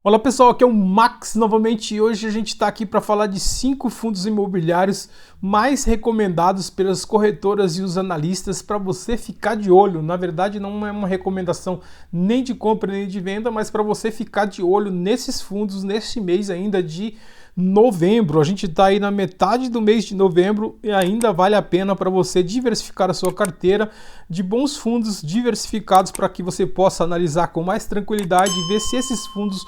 Olá pessoal, aqui é o Max novamente e hoje a gente está aqui para falar de 5 fundos imobiliários mais recomendados pelas corretoras e os analistas para você ficar de olho. Na verdade não é uma recomendação nem de compra nem de venda, mas para você ficar de olho nesses fundos neste mês ainda de novembro. A gente está aí na metade do mês de novembro e ainda vale a pena para você diversificar a sua carteira de bons fundos diversificados para que você possa analisar com mais tranquilidade e ver se esses fundos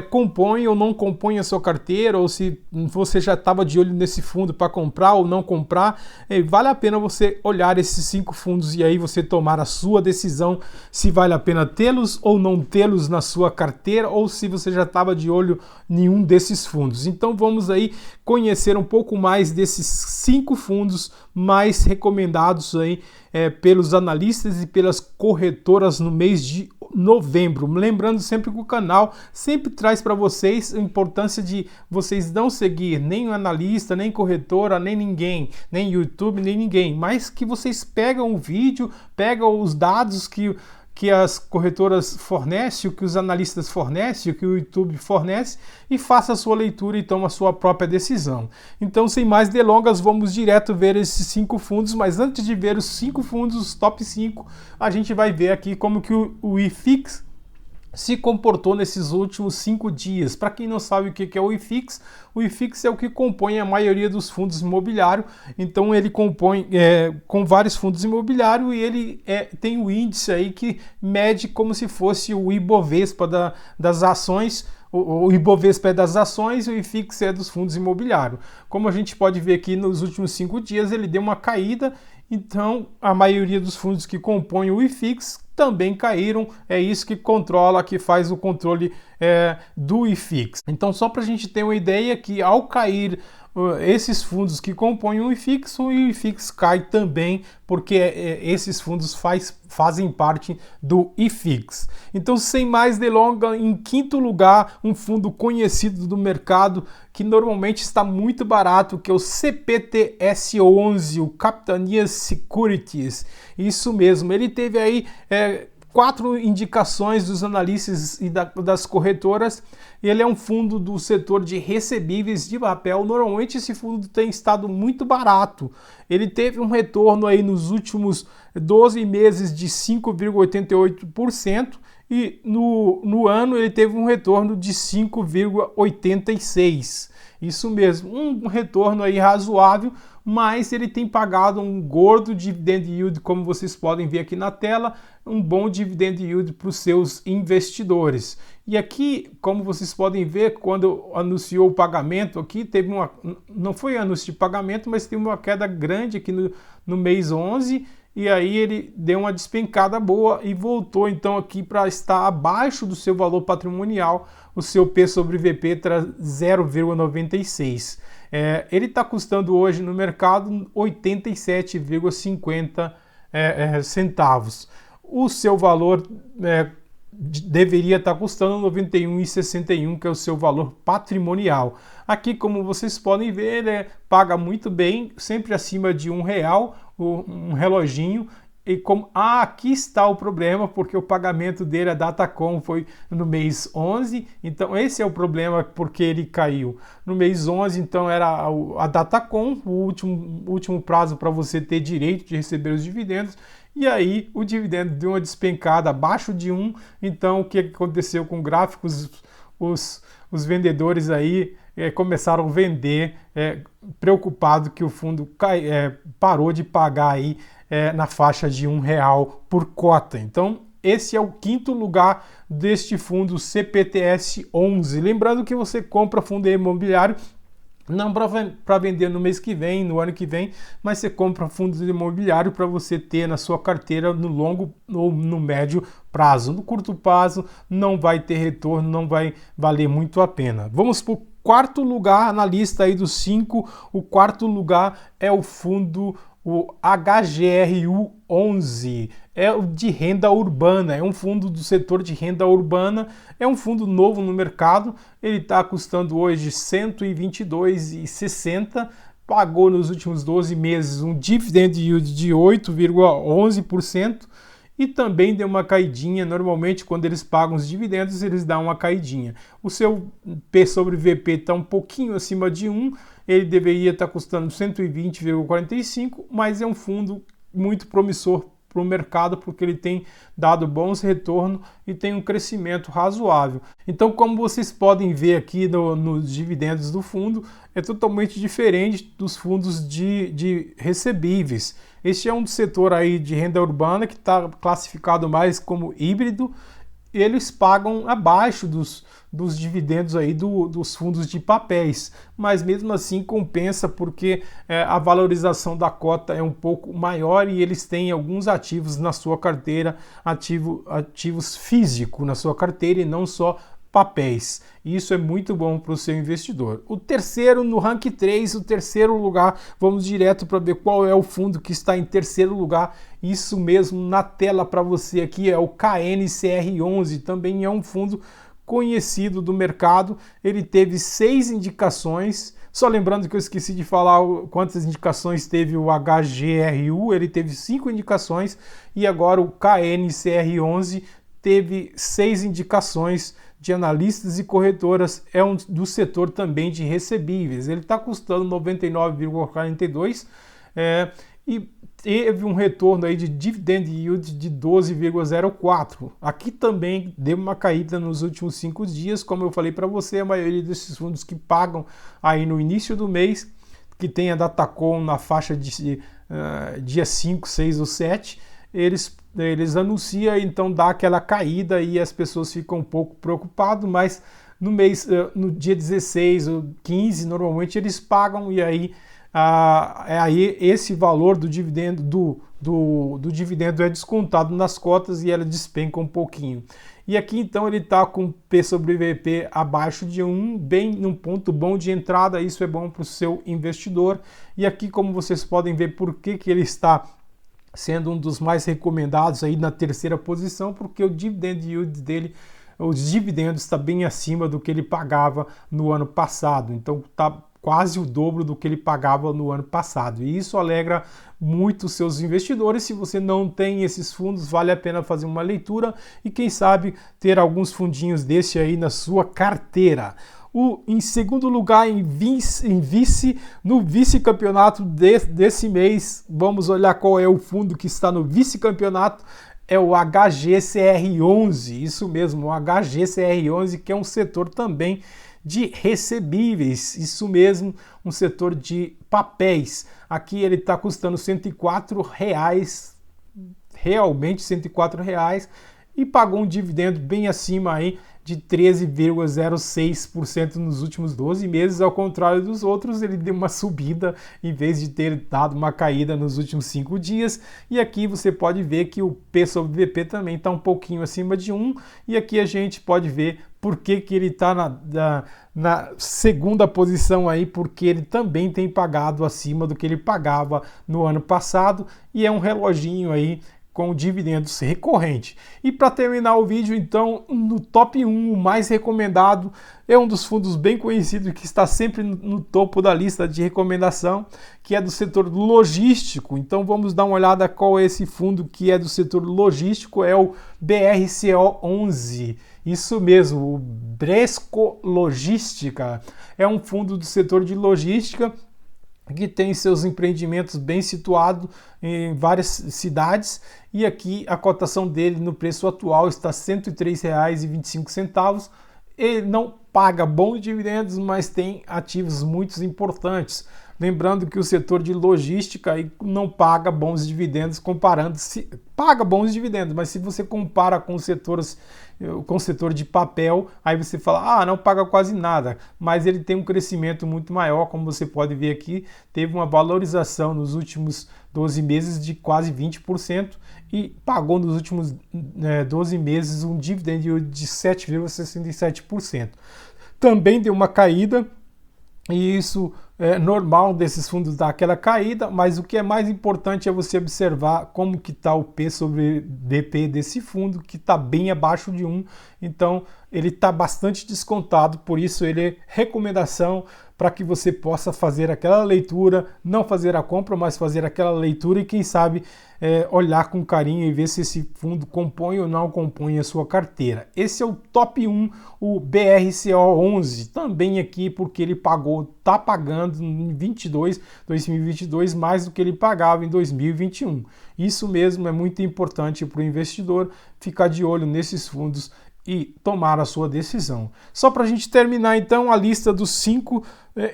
compõe ou não compõe a sua carteira, ou se você já estava de olho nesse fundo para comprar ou não comprar. Vale a pena você olhar esses 5 fundos e aí você tomar a sua decisão se vale a pena tê-los ou não tê-los na sua carteira, ou se você já estava de olho em nenhum desses fundos. Então vamos aí conhecer um pouco mais desses 5 fundos mais recomendados aí pelos analistas e pelas corretoras no mês de novembro. Lembrando sempre que o canal sempre traz para vocês a importância de vocês não seguir nem analista, nem corretora, nem ninguém, nem YouTube, nem ninguém, mas que vocês pegam o vídeo, pegam os dados que as corretoras fornecem, o que os analistas fornecem, o que o YouTube fornece e faça a sua leitura e toma a sua própria decisão. Então, sem mais delongas, vamos direto ver esses 5 fundos, mas antes de ver os 5 fundos, os top 5, a gente vai ver aqui como que o IFIX se comportou nesses últimos 5 dias. Para quem não sabe o que é o IFIX é o que compõe a maioria dos fundos imobiliários. Então ele compõe com vários fundos imobiliários e ele tem o índice aí que mede como se fosse o Ibovespa das ações. O Ibovespa é das ações e o IFIX é dos fundos imobiliários. Como a gente pode ver aqui nos últimos 5 dias ele deu uma caída, então a maioria dos fundos que compõem o IFIX também caíram, é isso que controla, que faz o controle do IFIX. Então só para a gente ter uma ideia que ao cair esses fundos que compõem o IFIX cai também, porque esses fundos fazem parte do IFIX. Então, sem mais delongas, em quinto lugar, um fundo conhecido do mercado, que normalmente está muito barato, que é o CPTS11, o Capitania Securities. Isso mesmo, ele teve aí 4 indicações dos analistas e das corretoras. Ele é um fundo do setor de recebíveis de papel. Normalmente esse fundo tem estado muito barato. Ele teve um retorno aí nos últimos 12 meses de 5,88% e no ano ele teve um retorno de 5,86%. Isso mesmo, um retorno aí razoável, mas ele tem pagado um gordo dividend yield, como vocês podem ver aqui na tela, um bom dividend yield para os seus investidores. E aqui, como vocês podem ver, quando anunciou o pagamento aqui, não foi anúncio de pagamento, mas teve uma queda grande aqui no mês 11, e aí ele deu uma despencada boa e voltou então aqui para estar abaixo do seu valor patrimonial, o seu P sobre VP traz 0,96. Ele está custando hoje no mercado 87,50 centavos. O seu valor deveria estar custando 91,61, que é o seu valor patrimonial. Aqui, como vocês podem ver, ele paga muito bem, sempre acima de R$1, um reloginho. E aqui está o problema, porque o pagamento dele, a Datacom, foi no mês 11, então esse é o problema porque ele caiu. No mês 11, então, era a Datacom, o último prazo para você ter direito de receber os dividendos, e aí o dividendo deu uma despencada abaixo de 1, então o que aconteceu com gráficos? Os vendedores aí começaram a vender, preocupado que o fundo parou de pagar aí na faixa de R$1 por cota. Então, esse é o quinto lugar deste fundo CPTS11. Lembrando que você compra fundo imobiliário não para vender no mês que vem, no ano que vem, mas você compra fundos imobiliários para você ter na sua carteira no longo ou no médio prazo. No curto prazo não vai ter retorno, não vai valer muito a pena. Vamos para o quarto lugar na lista aí dos 5. O quarto lugar é o fundo o HGRU11, é o de renda urbana, é um fundo do setor de renda urbana, é um fundo novo no mercado, ele está custando hoje R$ 122,60, pagou nos últimos 12 meses um dividend yield de 8,11%, e também deu uma caidinha. Normalmente quando eles pagam os dividendos eles dão uma caidinha. O seu P sobre VP está um pouquinho acima de 1, ele deveria estar custando 120,45, mas é um fundo muito promissor para o mercado porque ele tem dado bons retornos e tem um crescimento razoável. Então, como vocês podem ver aqui nos dividendos do fundo, é totalmente diferente dos fundos de recebíveis. Este é um setor aí de renda urbana que está classificado mais como híbrido. Eles pagam abaixo dos dividendos aí dos fundos de papéis, mas mesmo assim compensa porque a valorização da cota é um pouco maior e eles têm alguns ativos na sua carteira, ativos físicos na sua carteira e não só papéis. Isso é muito bom para o seu investidor. O terceiro, no rank 3, o terceiro lugar, vamos direto para ver qual é o fundo que está em terceiro lugar. Isso mesmo na tela para você aqui é o KNCR11, também é um fundo conhecido do mercado. Ele teve 6 indicações. Só lembrando que eu esqueci de falar quantas indicações teve o HGRU, ele teve 5 indicações e agora o KNCR11 teve 6 indicações de analistas e corretoras, é um do setor também de recebíveis. Ele está custando 99,42 e teve um retorno aí de dividend yield de 12,04. Aqui também deu uma caída nos últimos 5 dias, como eu falei para você, a maioria desses fundos que pagam aí no início do mês, que tem a Datacom na faixa de dia 5, 6 ou 7, eles anunciam, então dá aquela caída e as pessoas ficam um pouco preocupadas, mas no dia 16 ou 15, normalmente eles pagam e aí esse valor do dividendo do dividendo é descontado nas cotas e ela despenca um pouquinho. E aqui então ele está com P sobre VP abaixo de 1, bem num ponto bom de entrada, isso é bom para o seu investidor. E aqui, como vocês podem ver, por que ele está sendo um dos mais recomendados aí na terceira posição, porque o dividend yield dele, os dividendos está bem acima do que ele pagava no ano passado, então está quase o dobro do que ele pagava no ano passado, e isso alegra muito os seus investidores. Se você não tem esses fundos, vale a pena fazer uma leitura e quem sabe ter alguns fundinhos desse aí na sua carteira. Em segundo lugar, no vice-campeonato desse mês, vamos olhar qual é o fundo que está no vice-campeonato, é o HGCR11, isso mesmo, o HGCR11, que é um setor também de recebíveis, isso mesmo, um setor de papéis. Aqui ele está custando R$104, realmente R$104, e pagou um dividendo bem acima aí de 13,06% nos últimos 12 meses, ao contrário dos outros, ele deu uma subida em vez de ter dado uma caída nos últimos 5 dias. E aqui você pode ver que o P sobre VP também está um pouquinho acima de 1, e aqui a gente pode ver por que ele está na segunda posição aí, porque ele também tem pagado acima do que ele pagava no ano passado, e é um reloginho aí com dividendos recorrente. E para terminar o vídeo, então, no top 1, o mais recomendado, é um dos fundos bem conhecidos que está sempre no topo da lista de recomendação, que é do setor logístico. Então vamos dar uma olhada qual é esse fundo que é do setor logístico, é o BRCO11. Isso mesmo, o Bresco Logística. É um fundo do setor de logística que tem seus empreendimentos bem situados em várias cidades, e aqui a cotação dele no preço atual está R$ 103,25. Ele não paga bons dividendos, mas tem ativos muito importantes. Lembrando que o setor de logística aí não paga bons dividendos paga bons dividendos, mas se você compara com o setor de papel, aí você fala, não paga quase nada, mas ele tem um crescimento muito maior, como você pode ver aqui, teve uma valorização nos últimos 12 meses de quase 20% e pagou nos últimos 12 meses um dividendo de 7,67%. Também deu uma caída, e isso é normal desses fundos dar aquela caída, mas o que é mais importante é você observar como que está o P sobre VP desse fundo, que está bem abaixo de 1, então ele está bastante descontado, por isso ele é recomendação para que você possa fazer aquela leitura, não fazer a compra, mas fazer aquela leitura e quem sabe olhar com carinho e ver se esse fundo compõe ou não compõe a sua carteira. Esse é o top 1, o BRCO11, também aqui porque ele está pagando em 2022 mais do que ele pagava em 2021. Isso mesmo é muito importante para o investidor ficar de olho nesses fundos e tomar a sua decisão. Só para a gente terminar então a lista dos 5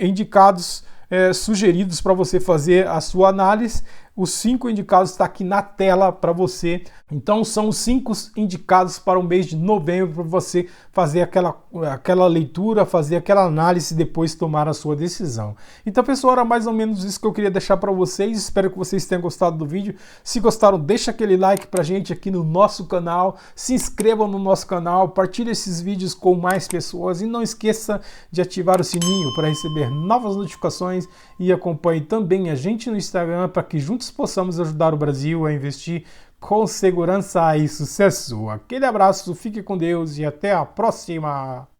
indicados sugeridos para você fazer a sua análise. Os 5 indicados estão aqui na tela para você. Então são os 5 indicados para o mês de novembro para você fazer aquela leitura, fazer aquela análise e depois tomar a sua decisão. Então pessoal, era mais ou menos isso que eu queria deixar para vocês. Espero que vocês tenham gostado do vídeo. Se gostaram, deixa aquele like para a gente aqui no nosso canal. Se inscrevam no nosso canal, partilhe esses vídeos com mais pessoas e não esqueça de ativar o sininho para receber novas notificações e acompanhe também a gente no Instagram para que juntos possamos ajudar o Brasil a investir com segurança e sucesso. Aquele abraço, fique com Deus e até a próxima!